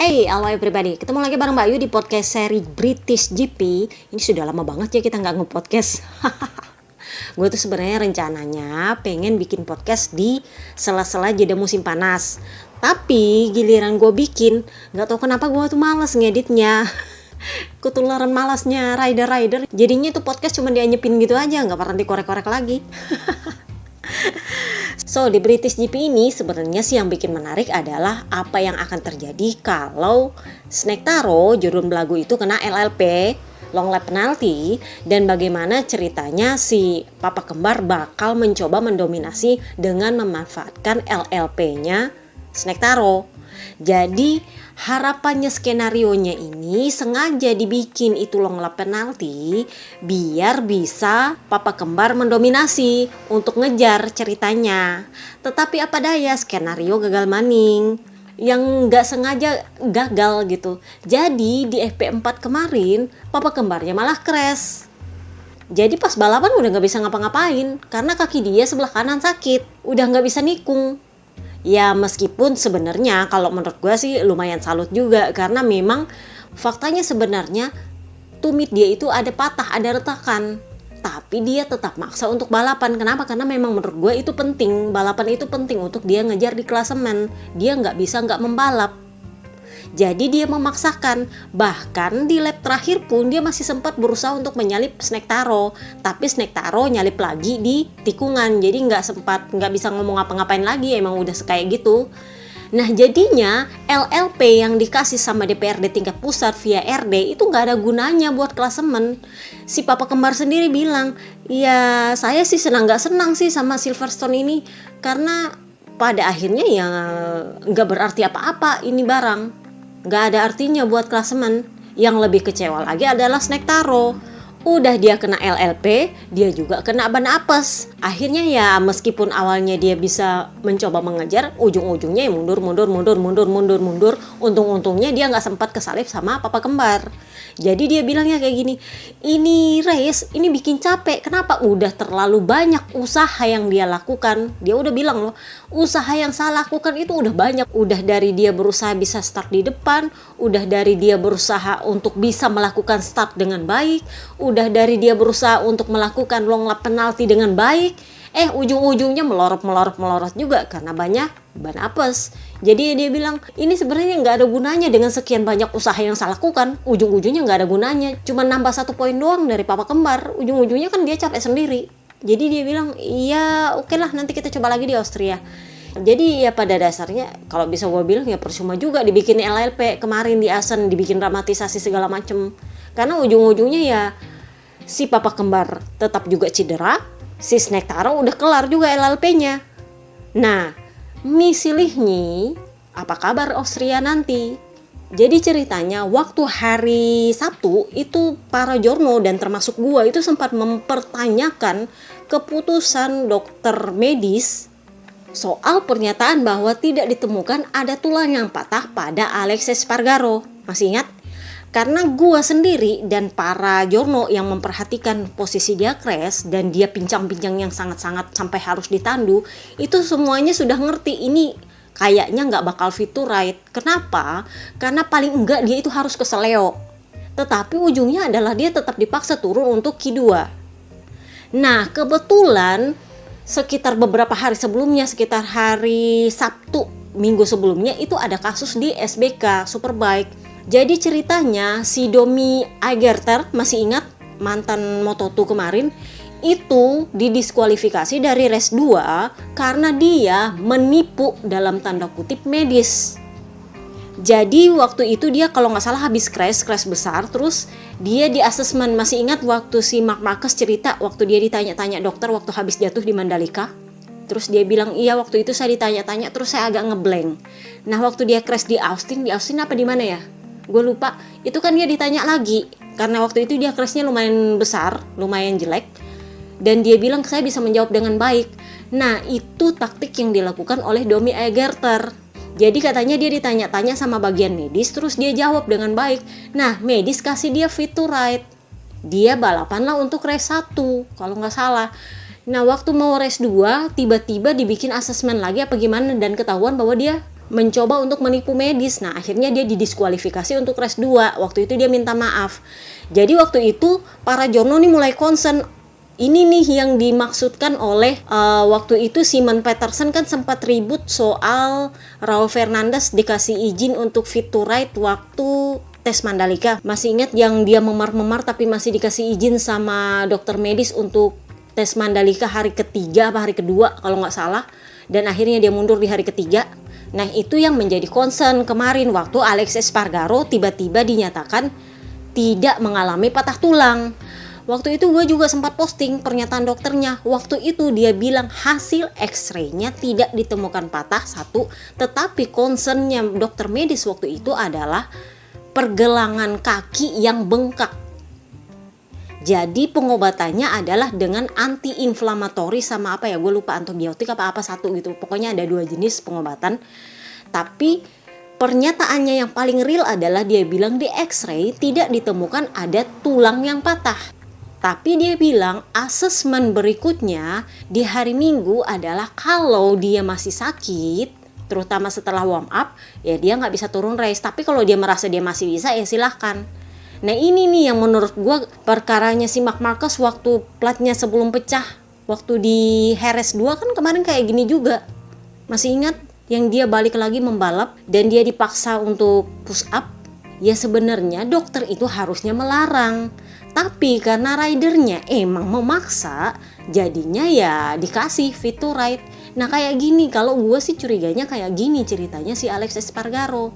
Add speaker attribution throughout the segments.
Speaker 1: Halo everybody, ketemu lagi bareng Mbak Yu di podcast seri British GP. Ini sudah lama banget ya kita nggak nge-podcast. Gue tuh sebenarnya rencananya pengen bikin podcast di sela-sela jeda musim panas. Tapi giliran gue bikin, nggak tahu kenapa gue tuh males ngeditnya. Ketularan malasnya rider. Jadinya tuh podcast cuma dianyepin gitu aja, nggak pernah dikorek-korek lagi. So, di British GP ini sebenarnya sih yang bikin menarik adalah apa yang akan terjadi kalau Snake Taro, juru belagu itu kena LLP, long lap penalty, dan bagaimana ceritanya si papa kembar bakal mencoba mendominasi dengan memanfaatkan LLP-nya Snake Taro. Jadi harapannya skenarionya ini sengaja dibikin itu long lap penalty biar bisa papa kembar mendominasi untuk ngejar ceritanya. Tetapi apa daya, skenario gagal maning. Yang gak sengaja gagal gitu. Jadi di FP4 kemarin papa kembarnya malah crash. Jadi pas balapan udah gak bisa ngapa-ngapain karena kaki dia sebelah kanan sakit, udah gak bisa nikung. Ya meskipun sebenarnya kalau menurut gue sih lumayan salut juga karena memang faktanya sebenarnya tumit dia itu ada patah, ada retakan. Tapi dia tetap maksa untuk balapan. Kenapa? Karena memang menurut gue itu penting. Balapan itu penting untuk dia ngejar di klasemen. Dia nggak bisa nggak membalap. Jadi dia memaksakan. Bahkan di lap terakhir pun dia masih sempat berusaha untuk menyalip Snake Taro. Tapi Snake Taro nyalip lagi di tikungan. Jadi nggak bisa ngomong apa-ngapain lagi. Emang udah kayak gitu. Nah jadinya LLP yang dikasih sama DPRD tingkat pusat via RD itu nggak ada gunanya buat klasemen. Si papa kembar sendiri bilang, ya saya sih nggak senang sih sama Silverstone ini. Karena pada akhirnya ya nggak berarti apa-apa ini barang. Gak ada artinya buat klasemen. Yang lebih kecewa lagi adalah Snake Taro. Udah dia kena LLP, dia juga kena ban apes. Akhirnya ya meskipun awalnya dia bisa mencoba mengejar, ujung-ujungnya ya mundur. Untung-untungnya dia gak sempat kesalip sama papa kembar. Jadi dia bilangnya kayak gini, ini race, ini bikin capek. Kenapa? Udah terlalu banyak usaha yang dia lakukan. Dia udah bilang loh, usaha yang saya lakukan itu udah banyak. Udah dari dia berusaha bisa start di depan, udah dari dia berusaha untuk bisa melakukan start dengan baik, udah dari dia berusaha untuk melakukan long lap penalti dengan baik. Ujung-ujungnya melorot juga karena banyak ban apes. Jadi dia bilang, ini sebenarnya nggak ada gunanya dengan sekian banyak usaha yang saya lakukan. Ujung-ujungnya nggak ada gunanya, cuma nambah 1 poin doang dari papa kembar. Ujung-ujungnya kan dia capek sendiri. Jadi dia bilang, iya oke lah nanti kita coba lagi di Austria. Jadi ya pada dasarnya kalau bisa gue bilang ya percuma juga dibikin LLP kemarin di Assen, dibikin dramatisasi segala macem. Karena ujung-ujungnya ya si papa kembar tetap juga cedera, si Snake Taro udah kelar juga LLP-nya. Nah, misalnya apa kabar Austria nanti? Jadi ceritanya waktu hari Sabtu itu para jurno dan termasuk gua itu sempat mempertanyakan keputusan dokter medis soal pernyataan bahwa tidak ditemukan ada tulang yang patah pada Alexis Spargaro. Masih ingat? Karena gue sendiri dan para jurno yang memperhatikan posisi dia crash dan dia pincang-pincang yang sangat-sangat sampai harus ditandu, itu semuanya sudah ngerti ini kayaknya nggak bakal fit to ride. Kenapa? Karena paling enggak dia itu harus ke Seleo. Tetapi ujungnya adalah dia tetap dipaksa turun untuk Q2. Nah kebetulan sekitar beberapa hari sebelumnya, sekitar hari Sabtu minggu sebelumnya itu ada kasus di SBK Superbike. Jadi ceritanya si Domi Aegerter, masih ingat mantan Moto2 kemarin, itu didiskualifikasi dari race 2 karena dia menipu dalam tanda kutip medis. Jadi waktu itu dia kalau nggak salah habis crash besar, terus dia di asesmen. Masih ingat waktu si Marc Marquez cerita waktu dia ditanya-tanya dokter waktu habis jatuh di Mandalika? Terus dia bilang, iya waktu itu saya ditanya-tanya terus saya agak ngeblank. Nah waktu dia crash di Austin apa di mana ya? Gue lupa, itu kan dia ditanya lagi karena waktu itu dia crashnya lumayan besar, lumayan jelek, dan dia bilang saya bisa menjawab dengan baik. Nah itu taktik yang dilakukan oleh Domi Aegerter. Jadi katanya dia ditanya-tanya sama bagian medis, terus dia jawab dengan baik. Nah medis kasih dia fit to ride, dia balapan lah untuk race 1 kalau nggak salah. Nah waktu mau race 2 tiba-tiba dibikin asesmen lagi apa gimana dan ketahuan bahwa dia mencoba untuk menipu medis. Nah, akhirnya dia didiskualifikasi untuk race 2. Waktu itu dia minta maaf. Jadi waktu itu para jurno nih mulai concern. Ini nih yang dimaksudkan oleh waktu itu Simon Peterson kan sempat ribut soal Raul Fernandez dikasih izin untuk fit to ride waktu tes Mandalika. Masih ingat yang dia memar-memar tapi masih dikasih izin sama dokter medis untuk tes Mandalika hari ketiga apa hari kedua kalau nggak salah. Dan akhirnya dia mundur di hari ketiga. Nah, itu yang menjadi concern kemarin waktu Alex Espargaro tiba-tiba dinyatakan tidak mengalami patah tulang. Waktu itu gue juga sempat posting pernyataan dokternya. Waktu itu dia bilang hasil X-ray-nya tidak ditemukan patah satu, tetapi concernnya dokter medis waktu itu adalah pergelangan kaki yang bengkak. Jadi pengobatannya adalah dengan anti-inflamatori sama apa ya, gue lupa, antibiotik apa satu gitu. Pokoknya ada 2 jenis pengobatan. Tapi pernyataannya yang paling real adalah dia bilang di X-ray tidak ditemukan ada tulang yang patah. Tapi dia bilang asesmen berikutnya di hari Minggu adalah kalau dia masih sakit, terutama setelah warm up, ya dia nggak bisa turun race. Tapi kalau dia merasa dia masih bisa, ya silahkan. Nah, ini nih yang menurut gue perkaranya si Marc Marquez waktu platnya sebelum pecah. Waktu di Jerez 2 kan kemarin kayak gini juga. Masih ingat yang dia balik lagi membalap dan dia dipaksa untuk push up? Ya sebenarnya dokter itu harusnya melarang. Tapi karena ridernya emang memaksa, jadinya ya dikasih fit to ride. Nah kayak gini, kalau gue sih curiganya kayak gini ceritanya si Alex Espargaro.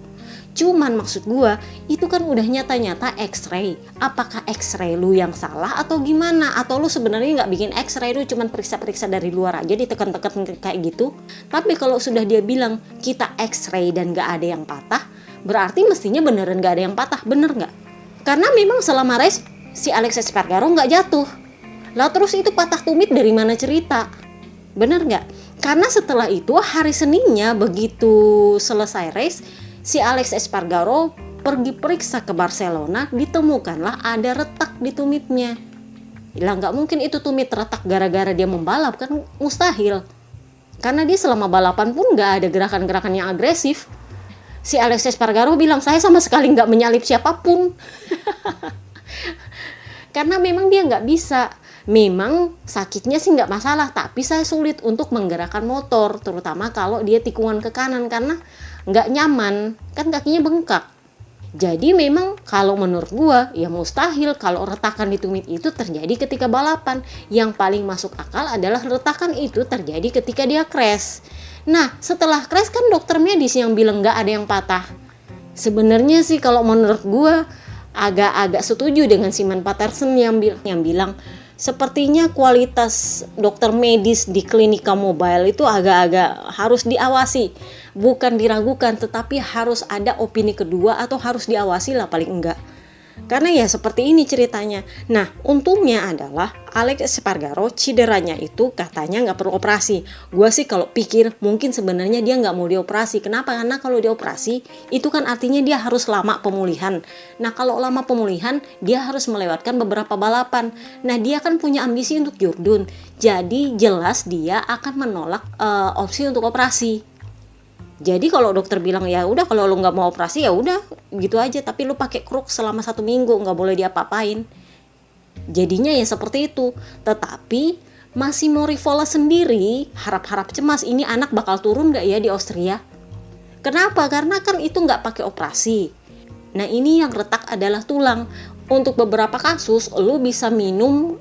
Speaker 1: Cuman maksud gue, itu kan udah nyata-nyata X-ray. Apakah X-ray lu yang salah atau gimana? Atau lu sebenarnya nggak bikin X-ray, lu cuman periksa-periksa dari luar aja, ditekan-tekan kayak gitu. Tapi kalau sudah dia bilang kita X-ray dan nggak ada yang patah, berarti mestinya beneran nggak ada yang patah, bener nggak? Karena memang selama race si Alex Espargaro nggak jatuh. Lah terus itu patah tumit dari mana cerita? Bener nggak? Karena setelah itu hari Seninnya begitu selesai race, si Alex Espargaro pergi periksa ke Barcelona, ditemukanlah ada retak di tumitnya. Lah nggak mungkin itu tumit retak gara-gara dia membalap, kan mustahil. Karena dia selama balapan pun nggak ada gerakan-gerakan yang agresif. Si Alex Espargaro bilang saya sama sekali nggak menyalip siapapun. Karena memang dia nggak bisa. Memang sakitnya sih nggak masalah, tapi saya sulit untuk menggerakkan motor, terutama kalau dia tikungan ke kanan karena nggak nyaman, kan kakinya bengkak. Jadi memang kalau menurut gua ya mustahil kalau retakan di tumit itu terjadi ketika balapan. Yang paling masuk akal adalah retakan itu terjadi ketika dia crash. Nah setelah crash kan dokter medis yang bilang nggak ada yang patah. Sebenarnya sih kalau menurut gua agak-agak setuju dengan Simon Peterson yang bilang sepertinya kualitas dokter medis di klinika mobile itu agak-agak harus diawasi, bukan diragukan, tetapi harus ada opini kedua atau harus diawasi lah paling enggak. Karena ya seperti ini ceritanya. Nah untungnya adalah Alex Espargaro cederanya itu katanya nggak perlu operasi. Gue sih kalau pikir mungkin sebenarnya dia nggak mau dioperasi. Kenapa? Karena kalau dioperasi itu kan artinya dia harus lama pemulihan. Nah kalau lama pemulihan dia harus melewatkan beberapa balapan. Nah dia kan punya ambisi untuk Jurdun. Jadi jelas dia akan menolak opsi untuk operasi. Jadi kalau dokter bilang ya udah kalau lu nggak mau operasi ya udah gitu aja, tapi lu pakai kruk selama 1 minggu nggak boleh diapa-apain. Jadinya ya seperti itu. Tetapi Massimo Rivola sendiri harap-harap cemas ini anak bakal turun nggak ya di Austria. Kenapa? Karena kan itu nggak pakai operasi. Nah ini yang retak adalah tulang. Untuk beberapa kasus lu bisa minum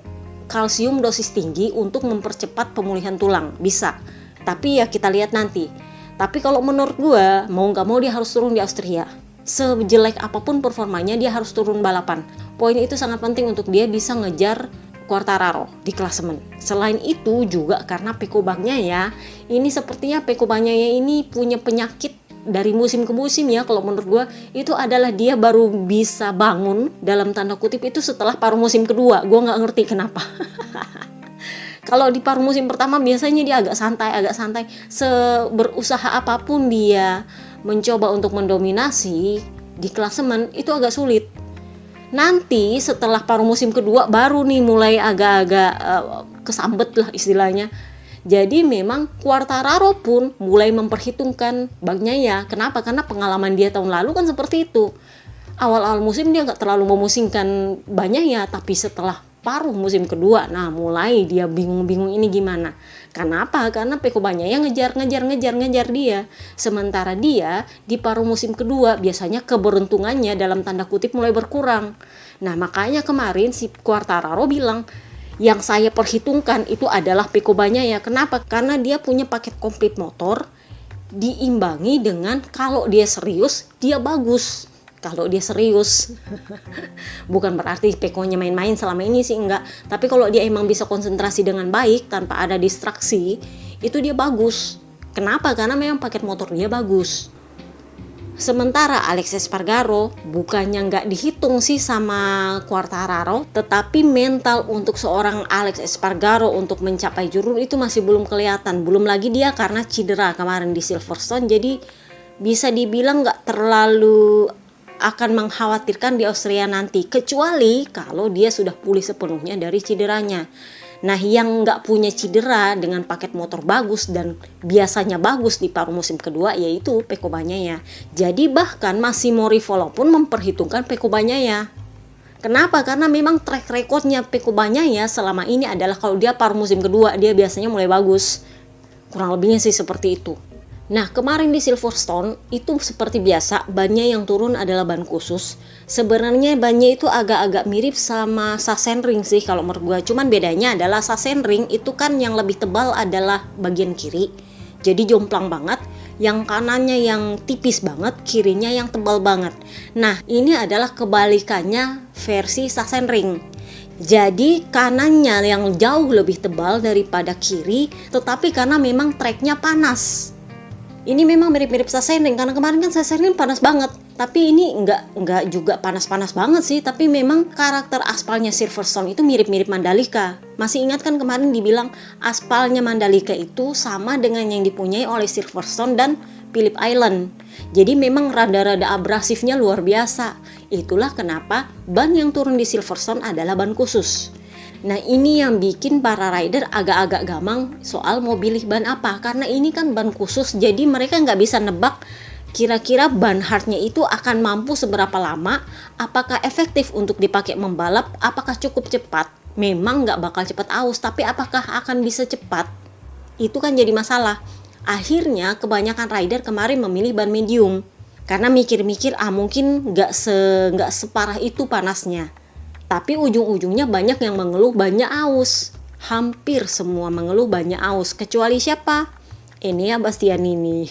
Speaker 1: kalsium dosis tinggi untuk mempercepat pemulihan tulang, bisa. Tapi ya kita lihat nanti. Tapi kalau menurut gue, mau gak mau dia harus turun di Austria. Sejelek apapun performanya, dia harus turun balapan. Poin itu sangat penting untuk dia bisa ngejar Quartararo di klasemen. Selain itu juga karena Pecco Bagnaia, ini sepertinya Pecco Bagnaia ini punya penyakit dari musim ke musim ya. Kalau menurut gue, itu adalah dia baru bisa bangun, dalam tanda kutip itu setelah paruh musim kedua. Gue gak ngerti kenapa. Kalau di paruh musim pertama biasanya dia agak santai. Berusaha apapun dia mencoba untuk mendominasi di klasemen itu agak sulit. Nanti setelah paruh musim kedua baru nih mulai agak-agak kesambet lah istilahnya. Jadi memang Quartararo pun mulai memperhitungkan Bagnaia. Kenapa? Karena pengalaman dia tahun lalu kan seperti itu. Awal-awal musim dia nggak terlalu memusingkan Bagnaia, tapi setelah paruh musim kedua, nah mulai dia bingung-bingung ini gimana. Kenapa? Karena Pecco Bagnaia ngejar dia. Sementara dia di paruh musim kedua biasanya keberuntungannya dalam tanda kutip mulai berkurang. Nah makanya kemarin si Quartararo bilang, yang saya perhitungkan itu adalah Pecco Bagnaia. Kenapa? Karena dia punya paket komplit motor, diimbangi dengan kalau dia serius, dia bagus. Kalau dia serius, bukan berarti Pecco-nya main-main selama ini sih, enggak. Tapi kalau dia emang bisa konsentrasi dengan baik, tanpa ada distraksi, itu dia bagus. Kenapa? Karena memang paket motor dia bagus. Sementara Alex Espargaro bukannya nggak dihitung sih sama Quartararo, tetapi mental untuk seorang Alex Espargaro untuk mencapai jurur itu masih belum kelihatan. Belum lagi dia karena cedera kemarin di Silverstone, jadi bisa dibilang nggak terlalu akan mengkhawatirkan di Austria nanti, kecuali kalau dia sudah pulih sepenuhnya dari cederanya. Nah yang nggak punya cedera dengan paket motor bagus dan biasanya bagus di paruh musim kedua yaitu Pecco Bagnaia. Jadi bahkan Massimo Rivolo pun memperhitungkan Pecco Bagnaia. Kenapa? Karena memang track recordnya Pecco Bagnaia selama ini adalah kalau dia paruh musim kedua dia biasanya mulai bagus. Kurang lebihnya sih seperti itu. Nah kemarin di Silverstone itu seperti biasa bannya yang turun adalah ban khusus. Sebenarnya bannya itu agak-agak mirip sama Sachsenring sih kalau menurut gue. Cuman bedanya adalah Sachsenring itu kan yang lebih tebal adalah bagian kiri, jadi jomplang banget. Yang kanannya yang tipis banget, kirinya yang tebal banget. Nah ini adalah kebalikannya versi Sachsenring. Jadi kanannya yang jauh lebih tebal daripada kiri, tetapi karena memang treknya panas. Ini memang mirip-mirip Sachsenring, karena kemarin kan Sachsenring panas banget. Tapi ini enggak juga panas-panas banget sih, tapi memang karakter aspalnya Silverstone itu mirip-mirip Mandalika. Masih ingat kan kemarin dibilang aspalnya Mandalika itu sama dengan yang dipunyai oleh Silverstone dan Phillip Island. Jadi memang rada-rada abrasifnya luar biasa. Itulah kenapa ban yang turun di Silverstone adalah ban khusus. Nah ini yang bikin para rider agak-agak gamang soal mau pilih ban apa. Karena ini kan ban khusus, jadi mereka nggak bisa nebak kira-kira ban hardnya itu akan mampu seberapa lama. Apakah efektif untuk dipakai membalap, apakah cukup cepat. Memang nggak bakal cepat aus, tapi apakah akan bisa cepat? Itu kan jadi masalah. Akhirnya kebanyakan rider kemarin memilih ban medium. Karena mikir-mikir mungkin nggak separah itu panasnya. Tapi ujung-ujungnya banyak yang mengeluh banyak aus. Hampir semua mengeluh banyak aus. Kecuali siapa? Enea Bastianini.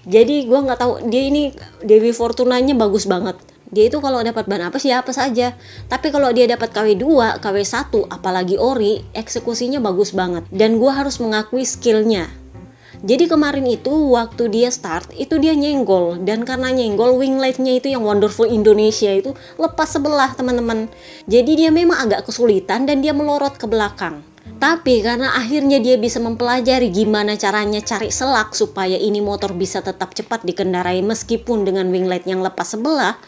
Speaker 1: Jadi gue nggak tahu, dia ini Dewi Fortunanya bagus banget. Dia itu kalau dapat ban apa sih apa saja. Tapi kalau dia dapat KW2, KW1, apalagi ori, eksekusinya bagus banget. Dan gue harus mengakui skillnya. Jadi kemarin itu waktu dia start itu dia nyenggol, dan karena nyenggol wingletnya itu yang Wonderful Indonesia itu lepas sebelah teman-teman. Jadi dia memang agak kesulitan dan dia melorot ke belakang. Tapi karena akhirnya dia bisa mempelajari gimana caranya cari selak supaya ini motor bisa tetap cepat dikendarai meskipun dengan winglet yang lepas sebelah,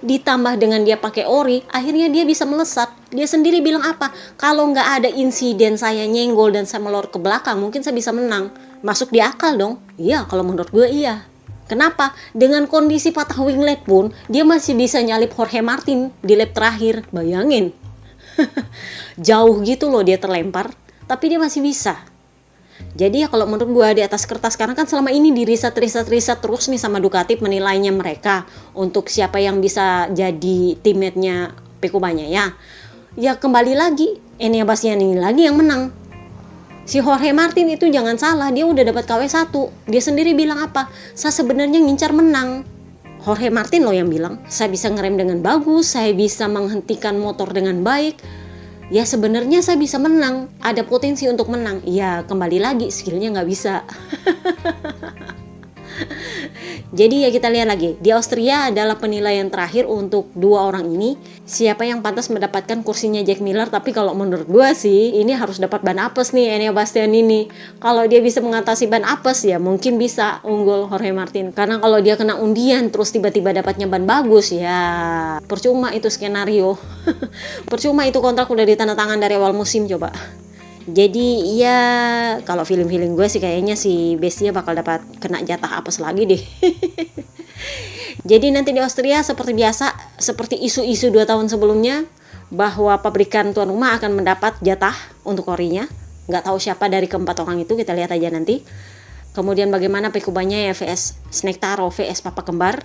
Speaker 1: ditambah dengan dia pakai ori, akhirnya dia bisa melesat. Dia sendiri bilang apa? Kalau nggak ada insiden saya nyenggol dan saya melorot ke belakang, mungkin saya bisa menang. Masuk di akal dong? Iya, kalau menurut gue iya. Kenapa? Dengan kondisi patah winglet pun, dia masih bisa nyalip Jorge Martin di lap terakhir. Bayangin. Jauh gitu loh dia terlempar, tapi dia masih bisa. Jadi ya kalau menurut gue di atas kertas, karena kan selama ini di riset terus nih sama Ducati menilainya mereka untuk siapa yang bisa jadi teammate-nya Pecco Bagnaia. Ya kembali lagi, Enea Bastianini lagi yang menang. Si Jorge Martin itu jangan salah, dia udah dapat KW1. Dia sendiri bilang apa? Saya sebenarnya ngincar menang. Jorge Martin loh yang bilang, saya bisa ngerem dengan bagus, saya bisa menghentikan motor dengan baik. Ya sebenarnya saya bisa menang, ada potensi untuk menang. Ya kembali lagi, skillnya nggak bisa. Jadi ya kita lihat lagi, di Austria adalah penilaian terakhir untuk dua orang ini, siapa yang pantas mendapatkan kursinya Jack Miller. Tapi kalau menurut gue sih ini harus dapat ban apes nih Enea Bastianini. Kalau dia bisa mengatasi ban apes ya mungkin bisa unggul Jorge Martin. Karena kalau dia kena undian terus tiba-tiba dapatnya ban bagus ya percuma itu skenario. Percuma itu kontrak udah ditandatangan dari awal musim coba. Jadi ya kalau feeling gue sih kayaknya si Bestia bakal dapat kena jatah apes lagi deh. Jadi nanti di Austria seperti biasa, seperti isu-isu 2 tahun sebelumnya, bahwa pabrikan tuan rumah akan mendapat jatah untuk orinya. Nggak tahu siapa dari keempat orang itu, kita lihat aja nanti. Kemudian bagaimana Pekubanya ya vs Snake Taro vs Papa Kembar.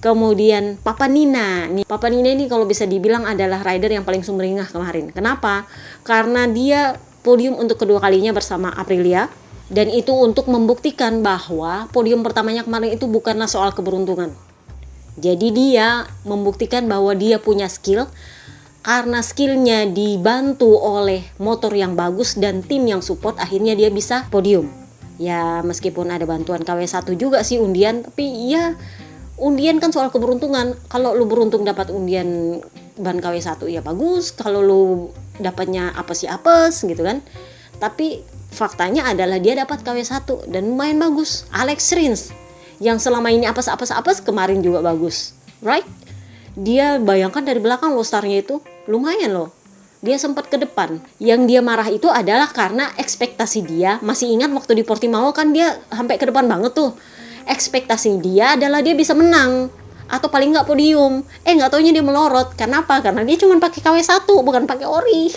Speaker 1: Kemudian Papa Nina. Papa Nina ini kalau bisa dibilang adalah rider yang paling sumringah kemarin. Kenapa? Karena dia podium untuk kedua kalinya bersama Aprilia. Dan itu untuk membuktikan bahwa podium pertamanya kemarin itu bukanlah soal keberuntungan. Jadi dia membuktikan bahwa dia punya skill. Karena skillnya dibantu oleh motor yang bagus dan tim yang support, akhirnya dia bisa podium. Ya meskipun ada bantuan KW1 juga sih undian, tapi ya undian kan soal keberuntungan. Kalau lu beruntung dapat undian ban KW1 ya bagus, kalau lu dapatnya apes gitu kan. Tapi faktanya adalah dia dapat KW1 dan lumayan bagus. Alex Rins yang selama ini apes kemarin juga bagus, right? Dia bayangkan dari belakang lo startnya itu lumayan loh. Dia sempat ke depan. Yang dia marah itu adalah karena ekspektasi dia, masih ingat waktu di Portimao kan dia sampai ke depan banget tuh. Ekspektasi dia adalah dia bisa menang atau paling nggak podium. Nggak taunya dia melorot. Kenapa? Karena dia cuma pakai KW1 bukan pakai ori.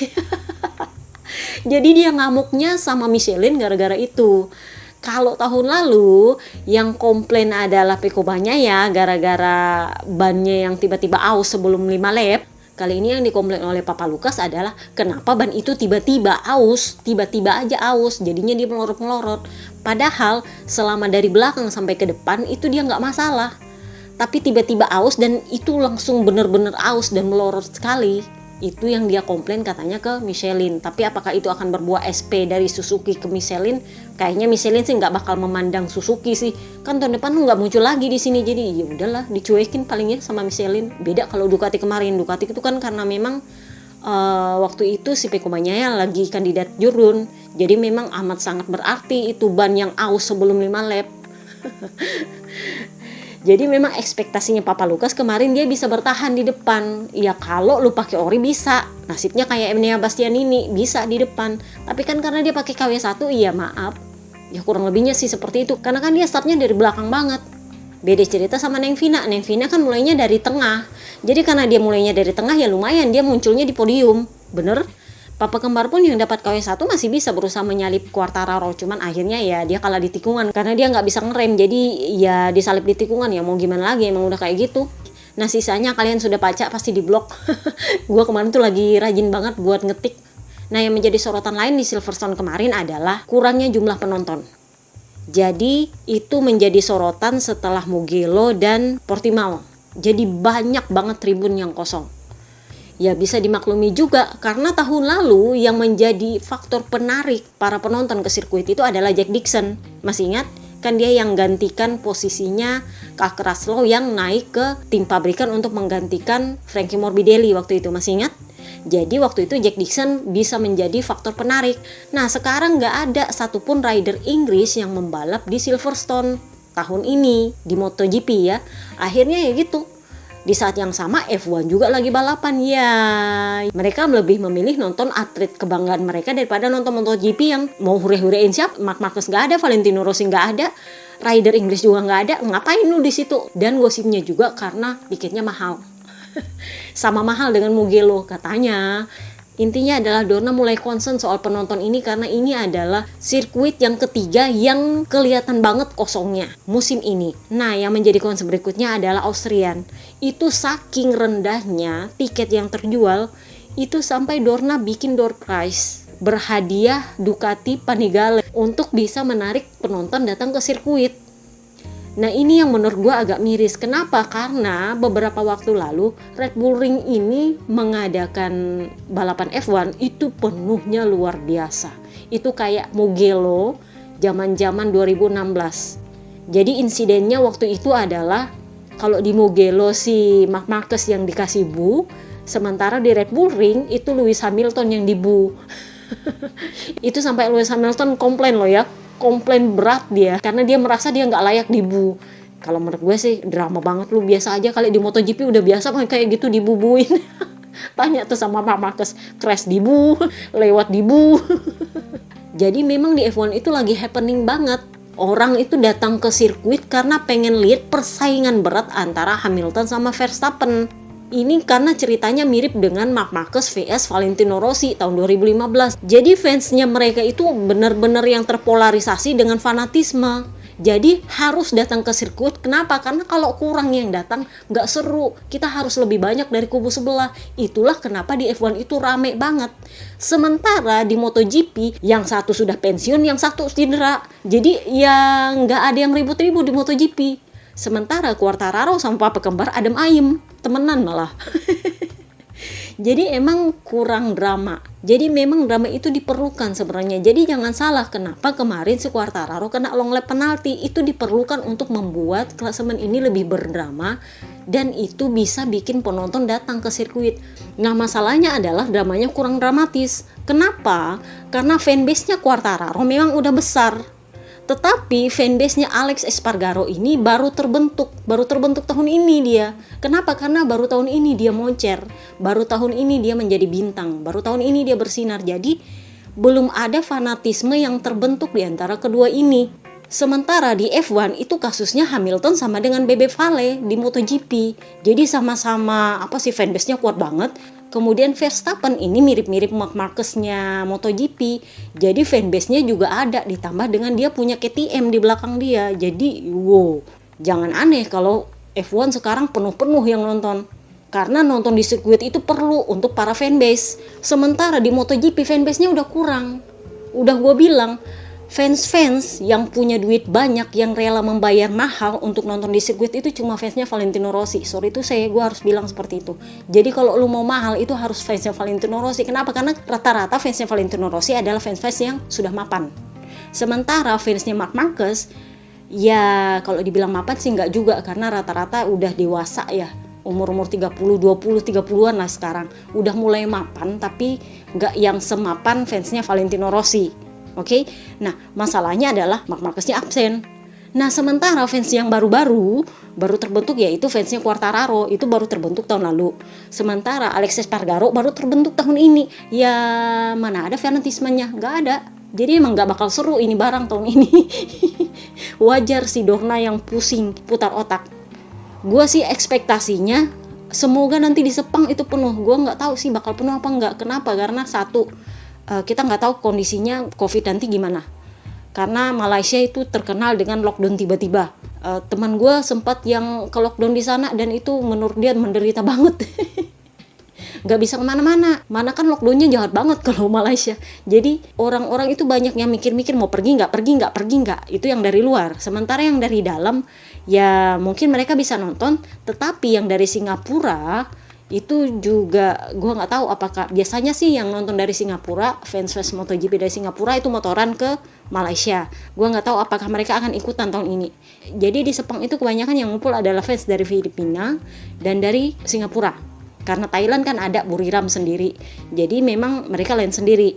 Speaker 1: Jadi dia ngamuknya sama Michelin gara-gara itu. Kalau tahun lalu yang komplain adalah Pekubanya ya gara-gara bannya yang tiba-tiba aus sebelum 5 lap. Kali ini yang dikomplain oleh Papa Lukas adalah kenapa ban itu tiba-tiba aus, tiba-tiba aja aus, jadinya dia melorot-melorot. Padahal selama dari belakang sampai ke depan itu dia nggak masalah. Tapi tiba-tiba aus dan itu langsung bener-bener aus dan melorot sekali. Itu yang dia komplain katanya ke Michelin. Tapi apakah itu akan berbuah SP dari Suzuki ke Michelin? Kayaknya Michelin sih nggak bakal memandang Suzuki sih. Kan tahun depan nggak muncul lagi di sini. Jadi ya udahlah dicuekin palingnya sama Michelin. Beda kalau Ducati kemarin. Ducati itu kan karena memang waktu itu si Pekubanya ya lagi kandidat jurun. Jadi memang amat sangat berarti itu ban yang aus sebelum 5 lap. Jadi memang ekspektasinya Papa Lukas kemarin dia bisa bertahan di depan. Ya kalau lu pakai ori bisa. Nasibnya kayak Enea Bastianini bisa di depan. Tapi kan karena dia pakai KW1 iya maaf. Ya kurang lebihnya sih seperti itu. Karena kan dia startnya dari belakang banget. Beda cerita sama Neng Vina. Neng Vina kan mulainya dari tengah. Jadi karena dia mulainya dari tengah ya lumayan dia munculnya di podium. Bener? Papa Kembar pun yang dapat KW1 masih bisa berusaha menyalip Quartararo, cuman akhirnya ya dia kalah di tikungan karena dia nggak bisa ngerem, jadi ya disalip di tikungan, ya mau gimana lagi, emang udah kayak gitu. Nah sisanya kalian sudah baca pasti di blog. Gue kemarin tuh lagi rajin banget buat ngetik. Nah yang menjadi sorotan lain di Silverstone kemarin adalah kurangnya jumlah penonton. Jadi itu menjadi sorotan setelah Mugello dan Portimao. Jadi banyak banget tribun yang kosong. Ya bisa dimaklumi juga karena tahun lalu yang menjadi faktor penarik para penonton ke sirkuit itu adalah Jack Dixon. Masih ingat? Kan dia yang gantikan posisinya Kak Kraslow yang naik ke tim pabrikan untuk menggantikan Frankie Morbidelli waktu itu. Masih ingat? Jadi waktu itu Jack Dixon bisa menjadi faktor penarik. Nah sekarang nggak ada satupun rider Inggris yang membalap di Silverstone tahun ini di MotoGP ya. Akhirnya ya gitu. Di saat yang sama F1 juga lagi balapan ya. Mereka lebih memilih nonton atlet kebanggaan mereka daripada nonton MotoGP yang mau hure-hurein siapa. Marc Marquez nggak ada, Valentino Rossi nggak ada, rider Inggris juga nggak ada. Ngapain lu di situ? Dan gosipnya juga karena tiketnya mahal. Sama mahal dengan Mugello katanya. Intinya adalah Dorna mulai concern soal penonton ini karena ini adalah sirkuit yang ketiga yang kelihatan banget kosongnya musim ini. Nah, yang menjadi concern berikutnya adalah Austrian. Itu saking rendahnya tiket yang terjual, itu sampai Dorna bikin door prize berhadiah Ducati Panigale untuk bisa menarik penonton datang ke sirkuit. Nah ini yang menurut gue agak miris. Kenapa? Karena beberapa waktu lalu Red Bull Ring ini mengadakan balapan F1 itu penuhnya luar biasa. Itu kayak Mugello zaman-zaman 2016. Jadi insidennya waktu itu adalah kalau di Mugello si Marc Marquez yang dikasih bu, sementara di Red Bull Ring itu Lewis Hamilton yang dibu. Itu sampai Lewis Hamilton komplain loh ya. Komplain berat dia karena dia merasa dia nggak layak dibu. Kalau menurut gue sih drama banget, lu biasa aja kali di MotoGP udah biasa kayak gitu dibubuin. Tanya tuh sama Marc Marquez, crash di Bu, lewat di Bu. Jadi memang di F1 itu lagi happening banget. Orang itu datang ke sirkuit karena pengen lihat persaingan berat antara Hamilton sama Verstappen. Ini karena ceritanya mirip dengan Marc Marquez vs Valentino Rossi tahun 2015. Jadi fansnya mereka itu benar-benar yang terpolarisasi dengan fanatisme. Jadi harus datang ke sirkuit. Kenapa? Karena kalau kurang yang datang nggak seru. Kita harus lebih banyak dari kubu sebelah. Itulah kenapa di F1 itu rame banget. Sementara di MotoGP yang satu sudah pensiun, yang satu cedera. Jadi ya nggak ada yang ribut-ribut di MotoGP. Sementara Quartararo sama papa kembar adem ayem, temenan malah. Jadi emang kurang drama. Jadi memang drama itu diperlukan sebenarnya. Jadi jangan salah kenapa kemarin si Quartararo kena long lap penalti. Itu diperlukan untuk membuat klasemen ini lebih berdrama. Dan itu bisa bikin penonton datang ke sirkuit. Nah masalahnya adalah dramanya kurang dramatis. Kenapa? Karena fanbase-nya Quartararo memang udah besar. Tetapi fanbase-nya Alex Espargaro ini baru terbentuk tahun ini dia. Kenapa? Karena baru tahun ini dia moncer, baru tahun ini dia menjadi bintang, baru tahun ini dia bersinar. Jadi belum ada fanatisme yang terbentuk di antara kedua ini. Sementara di F1 itu kasusnya Hamilton sama dengan Bebe Vale di MotoGP. Jadi sama-sama fanbase-nya kuat banget. Kemudian Verstappen ini mirip-mirip Marc Marquez-nya MotoGP. Jadi fanbase-nya juga ada, ditambah dengan dia punya KTM di belakang dia. Jadi wow, jangan aneh kalau F1 sekarang penuh-penuh yang nonton. Karena nonton di sirkuit itu perlu untuk para fanbase. Sementara di MotoGP fanbase-nya udah kurang. Udah gue bilang, fans-fans yang punya duit banyak, yang rela membayar mahal untuk nonton di sirkuit itu cuma fansnya Valentino Rossi. Sorry itu gue harus bilang seperti itu. Jadi kalau lu mau mahal itu harus fansnya Valentino Rossi. Kenapa? Karena rata-rata fansnya Valentino Rossi adalah fans-fans yang sudah mapan. Sementara fansnya Marc Marquez, ya kalau dibilang mapan sih nggak juga, karena rata-rata udah dewasa ya. Umur-umur 30, 20, 30-an lah sekarang. Udah mulai mapan, tapi nggak yang semapan fansnya Valentino Rossi. Oke, nah masalahnya adalah Marc Marquez-nya absen. Nah sementara fans yang baru terbentuk yaitu fansnya Quartararo, itu baru terbentuk tahun lalu. Sementara Alex Espargaro baru terbentuk tahun ini. Ya mana ada fanatismenya, nggak ada. Jadi emang nggak bakal seru ini barang tahun ini. Wajar si Dorna yang pusing putar otak. Gue sih ekspektasinya semoga nanti di Sepang itu penuh. Gue nggak tahu sih bakal penuh apa nggak. Kenapa? Karena satu, kita nggak tahu kondisinya COVID nanti gimana. Karena Malaysia itu terkenal dengan lockdown tiba-tiba. Teman gue sempat yang ke lockdown di sana dan itu menurut dia menderita banget. Nggak bisa kemana-mana. Mana kan lockdownnya jahat banget kalau Malaysia. Jadi orang-orang itu banyak yang mikir-mikir mau pergi nggak. Itu yang dari luar. Sementara yang dari dalam ya mungkin mereka bisa nonton. Tetapi yang dari Singapura itu juga gue nggak tahu apakah biasanya sih yang nonton dari Singapura, fans MotoGP dari Singapura itu motoran ke Malaysia. Gue nggak tahu apakah mereka akan ikutan tahun ini. Jadi di Sepang itu kebanyakan yang ngumpul adalah fans dari Filipina dan dari Singapura. Karena Thailand kan ada Buriram sendiri. Jadi memang mereka lain sendiri.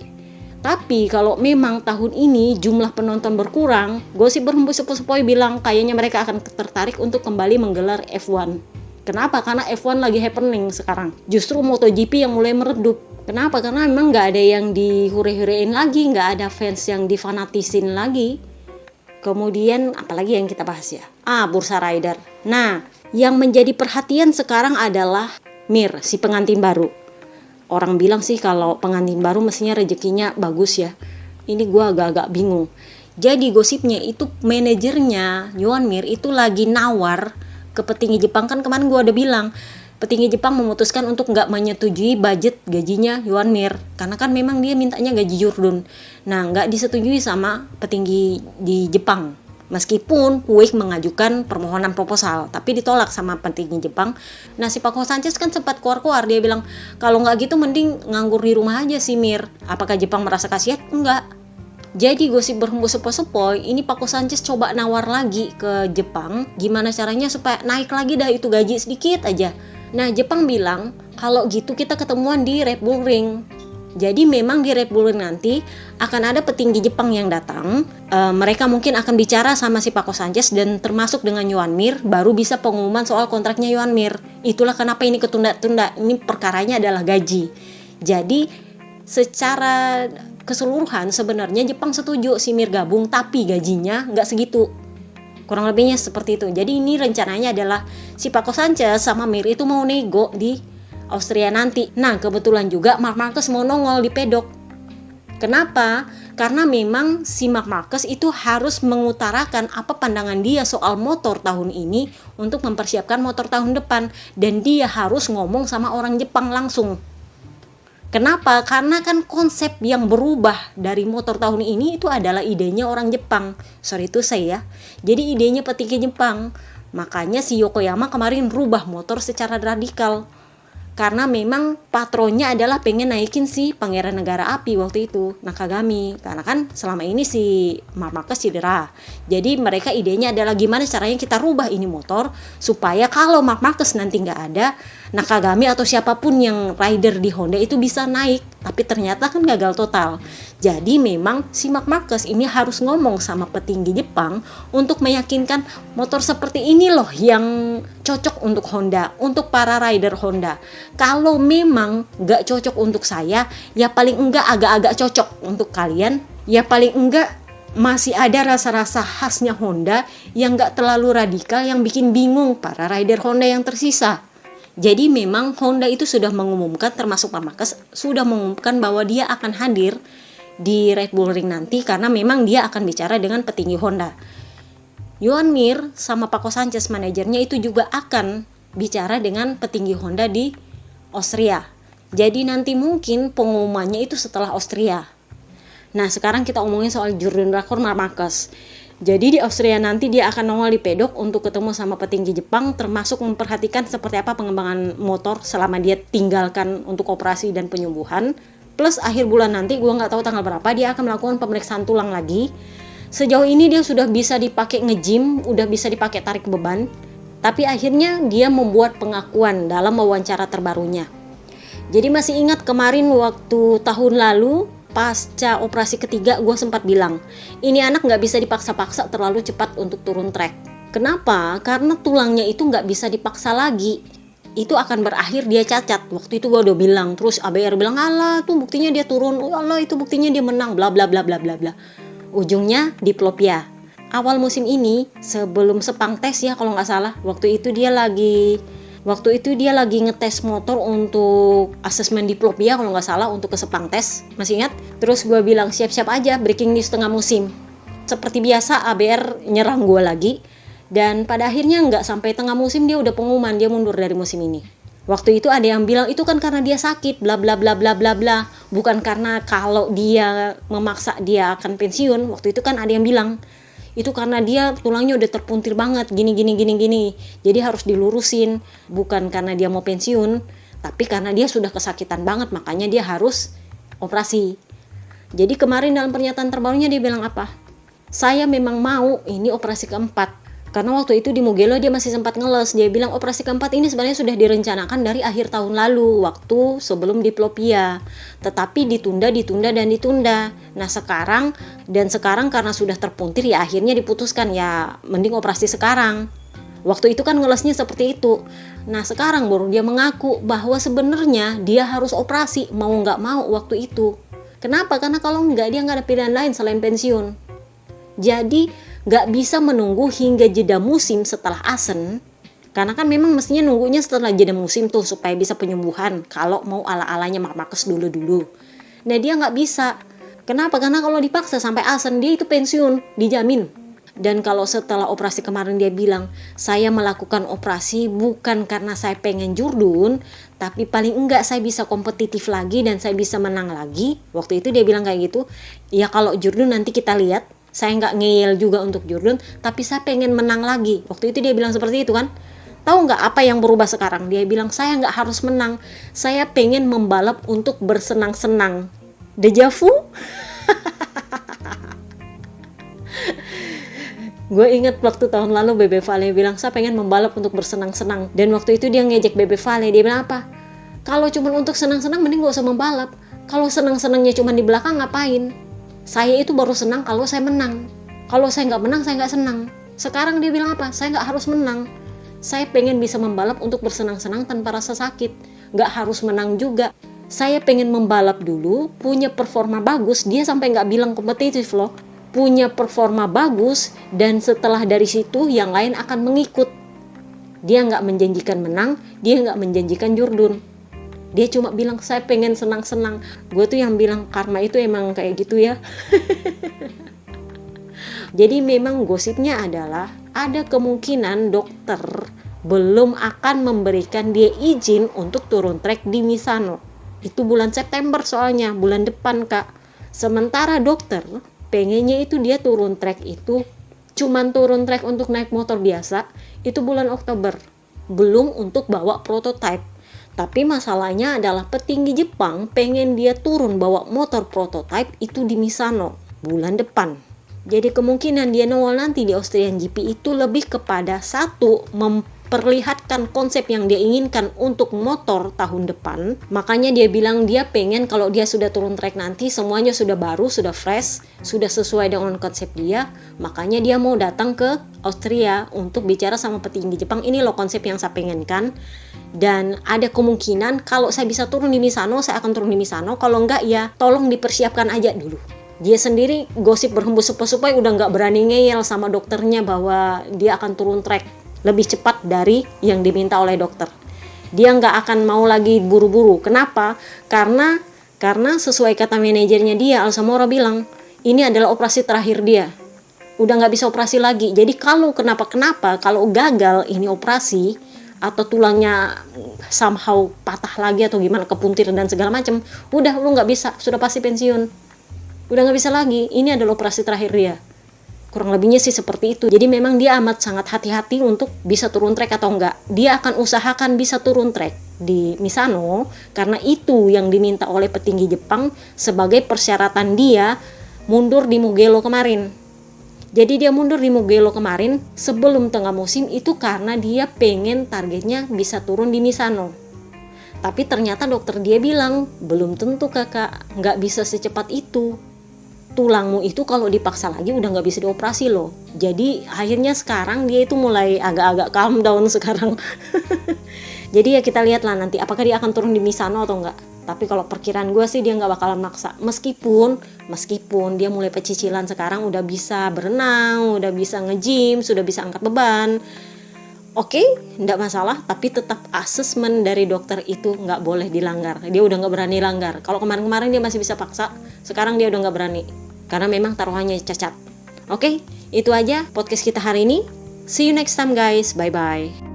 Speaker 1: Tapi kalau memang tahun ini jumlah penonton berkurang, gue sih berhembus sepoi-sepoi bilang kayaknya mereka akan tertarik untuk kembali menggelar F1. Kenapa? Karena F1 lagi happening sekarang. Justru MotoGP yang mulai meredup. Kenapa? Karena memang nggak ada yang dihure-hurein lagi, nggak ada fans yang difanatisin lagi. Kemudian apalagi yang kita bahas ya? Bursa rider. Nah, yang menjadi perhatian sekarang adalah Mir, si pengantin baru. Orang bilang sih kalau pengantin baru mestinya rezekinya bagus ya. Ini gue agak-agak bingung. Jadi gosipnya itu manajernya Joan Mir itu lagi nawar ke petinggi Jepang. Kan kemarin gue udah bilang petinggi Jepang memutuskan untuk nggak menyetujui budget gajinya Joan Mir karena kan memang dia mintanya gaji Jurdun. Nah nggak disetujui sama petinggi di Jepang meskipun Puig mengajukan permohonan proposal tapi ditolak sama petinggi Jepang. Nah si Paco Sanchez kan sempat keluar-keluar, dia bilang kalau nggak gitu mending nganggur di rumah aja si Mir. Apakah Jepang merasa kasihan? Enggak. Jadi gosip berhembus sepoi-sepoi, ini Paco Sanchez coba nawar lagi ke Jepang, gimana caranya supaya naik lagi dah itu gaji sedikit aja. Nah Jepang bilang, kalau gitu kita ketemuan di Red Bull Ring. Jadi memang di Red Bull Ring nanti akan ada petinggi Jepang yang datang. Mereka mungkin akan bicara sama si Paco Sanchez dan termasuk dengan Yohan Mir, baru bisa pengumuman soal kontraknya Yohan Mir. Itulah kenapa ini ketunda-tunda. Ini perkaranya adalah gaji. Jadi secara keseluruhan sebenarnya Jepang setuju si Mir gabung, tapi gajinya nggak segitu. Kurang lebihnya seperti itu. Jadi ini rencananya adalah si Paco Sanchez sama Mir itu mau nego di Austria nanti. Nah, kebetulan juga Marc Marquez mau nongol di pedok. Kenapa? Karena memang si Marc Marquez itu harus mengutarakan apa pandangan dia soal motor tahun ini untuk mempersiapkan motor tahun depan. Dan dia harus ngomong sama orang Jepang langsung. Kenapa? Karena kan konsep yang berubah dari motor tahun ini itu adalah idenya orang Jepang. Sorry itu saya. Jadi idenya petinggi Jepang. Makanya si Yokoyama kemarin rubah motor secara radikal. Karena memang patronnya adalah pengen naikin si Pangeran Negara Api waktu itu, Nakagami. Karena kan selama ini si Marc Marquez cedera. Jadi mereka idenya adalah gimana caranya kita rubah ini motor supaya kalau Marc Marquez nanti nggak ada, Nakagami atau siapapun yang rider di Honda itu bisa naik. Tapi ternyata kan gagal total. Jadi memang si Marc Marquez ini harus ngomong sama petinggi Jepang untuk meyakinkan motor seperti ini loh yang cocok untuk Honda, untuk para rider Honda. Kalau memang nggak cocok untuk saya, ya paling enggak agak-agak cocok untuk kalian. Ya paling enggak masih ada rasa-rasa khasnya Honda yang nggak terlalu radikal yang bikin bingung para rider Honda yang tersisa. Jadi memang Honda itu sudah mengumumkan, termasuk Marc Marquez sudah mengumumkan bahwa dia akan hadir di Red Bull Ring nanti karena memang dia akan bicara dengan petinggi Honda. Yohan Mir sama Paco Sanchez manajernya itu juga akan bicara dengan petinggi Honda di Austria. Jadi nanti mungkin pengumumannya itu setelah Austria. Nah sekarang kita omongin soal Jordan Rakor Marc Marquez. Jadi di Austria nanti dia akan nongol di pedok untuk ketemu sama petinggi Jepang, termasuk memperhatikan seperti apa pengembangan motor selama dia tinggalkan untuk operasi dan penyembuhan. Plus akhir bulan nanti, gue nggak tahu tanggal berapa, dia akan melakukan pemeriksaan tulang lagi. Sejauh ini dia sudah bisa dipakai nge-gym, udah bisa dipakai tarik beban. Tapi akhirnya dia membuat pengakuan dalam wawancara terbarunya. Jadi masih ingat kemarin waktu tahun lalu, pasca operasi ketiga gue sempat bilang, ini anak nggak bisa dipaksa-paksa terlalu cepat untuk turun trek. Kenapa? Karena tulangnya itu nggak bisa dipaksa lagi. Itu akan berakhir dia cacat. Waktu itu gue udah bilang, terus ABR bilang, alah tuh buktinya dia turun, alah itu buktinya dia menang, bla bla bla bla bla bla. Ujungnya diplopia. Awal musim ini, sebelum Sepang tes ya kalau nggak salah, waktu itu dia lagi ngetes motor untuk asesmen diplopia kalau nggak salah untuk ke Sepang tes, masih ingat? Terus gue bilang siap-siap aja breaking news tengah musim. Seperti biasa ABR nyerang gue lagi dan pada akhirnya nggak sampai tengah musim dia udah pengumuman dia mundur dari musim ini. Waktu itu ada yang bilang itu kan karena dia sakit bla bla bla bla bla bla, bukan karena kalau dia memaksa dia akan pensiun. Waktu itu kan ada yang bilang itu karena dia tulangnya udah terpuntir banget gini. Jadi harus dilurusin, bukan karena dia mau pensiun, tapi karena dia sudah kesakitan banget makanya dia harus operasi. Jadi kemarin dalam pernyataan terbarunya dia bilang apa? Saya memang mau ini operasi keempat. Karena waktu itu di Mugello dia masih sempat ngeles. Dia bilang operasi keempat ini sebenarnya sudah direncanakan dari akhir tahun lalu, waktu sebelum diplopia. Tetapi ditunda. Nah sekarang karena sudah terpuntir ya akhirnya diputuskan ya mending operasi sekarang. Waktu itu kan ngelesnya seperti itu. Nah sekarang baru dia mengaku bahwa sebenarnya dia harus operasi mau nggak mau waktu itu. Kenapa? Karena kalau nggak dia nggak ada pilihan lain selain pensiun. Jadi nggak bisa menunggu hingga jeda musim setelah Asen, karena kan memang mestinya nunggunya setelah jeda musim tuh supaya bisa penyembuhan kalau mau ala-alanya Marc Marquez dulu. Nah dia nggak bisa. Kenapa? Karena kalau dipaksa sampai Asen dia itu pensiun, dijamin. Dan kalau setelah operasi kemarin dia bilang, saya melakukan operasi bukan karena saya pengen jurdun, tapi paling enggak saya bisa kompetitif lagi dan saya bisa menang lagi. Waktu itu dia bilang kayak gitu. Ya kalau jurdun nanti kita lihat. Saya nggak ngeyel juga untuk Jordan, tapi saya pengen menang lagi. Waktu itu dia bilang seperti itu kan. Tahu nggak apa yang berubah sekarang? Dia bilang saya nggak harus menang, saya pengen membalap untuk bersenang-senang. Deja vu? Gue inget waktu tahun lalu Bebe Vale bilang saya pengen membalap untuk bersenang-senang. Dan waktu itu dia ngejek Bebe Vale, dia bilang apa? Kalau cuma untuk senang-senang mending gak usah membalap. Kalau senang-senangnya cuma di belakang ngapain? Saya itu baru senang kalau saya menang. Kalau saya nggak menang, saya nggak senang. Sekarang dia bilang apa? Saya nggak harus menang. Saya pengen bisa membalap untuk bersenang-senang tanpa rasa sakit. Nggak harus menang juga. Saya pengen membalap dulu, punya performa bagus. Dia sampai nggak bilang kompetitif loh. Punya performa bagus, dan setelah dari situ yang lain akan mengikut. Dia nggak menjanjikan menang, dia nggak menjanjikan jurdun. Dia cuma bilang, saya pengen senang-senang. Gue tuh yang bilang, karma itu emang kayak gitu ya. Jadi memang gosipnya adalah ada kemungkinan dokter belum akan memberikan dia izin untuk turun trek di Misano. Itu bulan September soalnya, bulan depan Kak. Sementara dokter pengennya itu dia turun trek itu cuman turun trek untuk naik motor biasa, itu bulan Oktober. Belum untuk bawa prototype. Tapi masalahnya adalah petinggi Jepang pengen dia turun bawa motor prototype itu di Misano bulan depan. Jadi kemungkinan dia nongol nanti di Austrian GP itu lebih kepada satu, memperlihatkan konsep yang dia inginkan untuk motor tahun depan. Makanya dia bilang dia pengen kalau dia sudah turun track nanti semuanya sudah baru, sudah fresh, sudah sesuai dengan konsep dia. Makanya dia mau datang ke Austria untuk bicara sama petinggi Jepang, ini loh konsep yang saya pengenkan. Dan ada kemungkinan kalau saya bisa turun di Misano, saya akan turun di Misano. Kalau enggak ya tolong dipersiapkan aja dulu. Dia sendiri gosip berhembus supaya udah nggak berani ngeyel sama dokternya bahwa dia akan turun trek lebih cepat dari yang diminta oleh dokter. Dia nggak akan mau lagi buru-buru. Kenapa? Karena sesuai kata manajernya dia, Alsamora bilang, ini adalah operasi terakhir dia. Udah nggak bisa operasi lagi. Jadi kalau kenapa-kenapa, kalau gagal ini operasi, atau tulangnya somehow patah lagi atau gimana, kepuntir dan segala macam, udah lu nggak bisa, sudah pasti pensiun, udah nggak bisa lagi. Ini adalah operasi terakhir dia, kurang lebihnya sih seperti itu. Jadi memang dia amat sangat hati-hati untuk bisa turun trek atau enggak. Dia akan usahakan bisa turun trek di Misano karena itu yang diminta oleh petinggi Jepang sebagai persyaratan dia mundur di Mugello kemarin. Jadi dia mundur di Mugello kemarin sebelum tengah musim itu karena dia pengen targetnya bisa turun di Misano. Tapi ternyata dokter dia bilang, belum tentu kakak, nggak bisa secepat itu. Tulangmu itu kalau dipaksa lagi udah nggak bisa dioperasi loh. Jadi akhirnya sekarang dia itu mulai agak-agak calm down sekarang. Jadi ya kita lihatlah nanti apakah dia akan turun di Misano atau enggak. Tapi kalau perkiraan gue sih dia nggak bakalan maksa. Meskipun dia mulai pecicilan sekarang, udah bisa berenang, udah bisa nge-gym, sudah bisa angkat beban. Oke, nggak masalah. Tapi tetap asesmen dari dokter itu nggak boleh dilanggar. Dia udah nggak berani langgar. Kalau kemarin-kemarin dia masih bisa paksa, sekarang dia udah nggak berani. Karena memang taruhannya cacat. Oke, itu aja podcast kita hari ini. See you next time guys. Bye-bye.